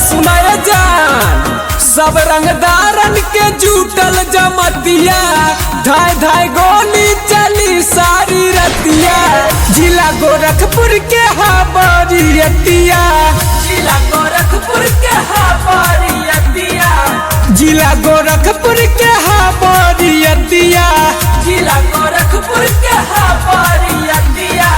सुनाए जान सब रंगदारन के जुटल जमतिया धाय धाय गोली चली सारी रतिया जिला गोरखपुर के हाबरियतिया जिला गोरखपुर के हाबरियतिया जिला गोरखपुर के हाबरियतिया जिला गोरखपुर के हाबरियतिया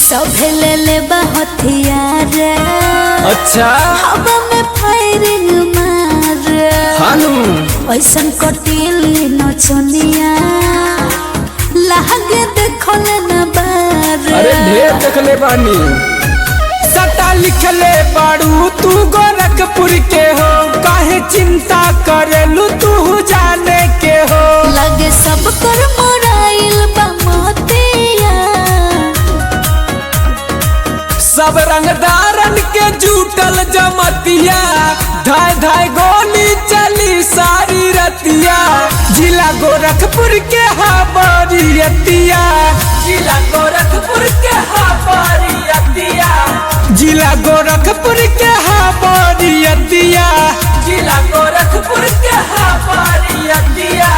सभे ले ले हथियार अच्छा हवा में फायरिंग मार हानू ऐसन कटिली नचनिया लागे देखल न बार अरे ढेर देखले बानी सटा लिखले बाड़ू तू गोरखपुर के हो काहे चिंता करेलू तू जाने के हो लगे सब कर मोराइल बा मोतिया सब रंगदारन के जुटल जमतिया धाय धाय गोली चली सारी रतिया जिला गोरखपुर के हाबरियतिया जिला गोरखपुर के हाबरियतिया जिला गोरखपुर के हाबरियतिया जिला गोरखपुर के हाबरियतिया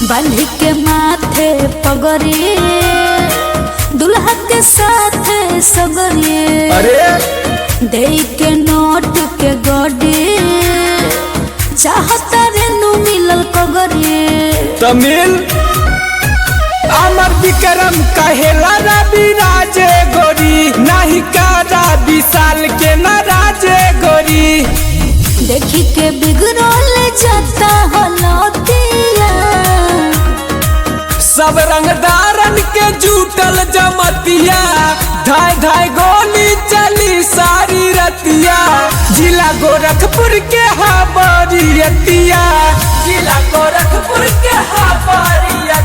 बांधी के माथे पगड़ी दुल्हा के साथ सगरी अरे दे के नोट के गड़ी चाहता रे नु मिलल कगरी तमिल अमर विक्रम कहेला रवि राजे गोरी नहीं कारा विशाल के न राजे गोरी देखी के बिगड़ल जाता हलतिया सब रंगदारन के जुटल जमतिया धाय धाय गोली चली सारी रतिया जिला गोरखपुर के हाबरियतिया जिला गोरखपुर के हाबरियतिया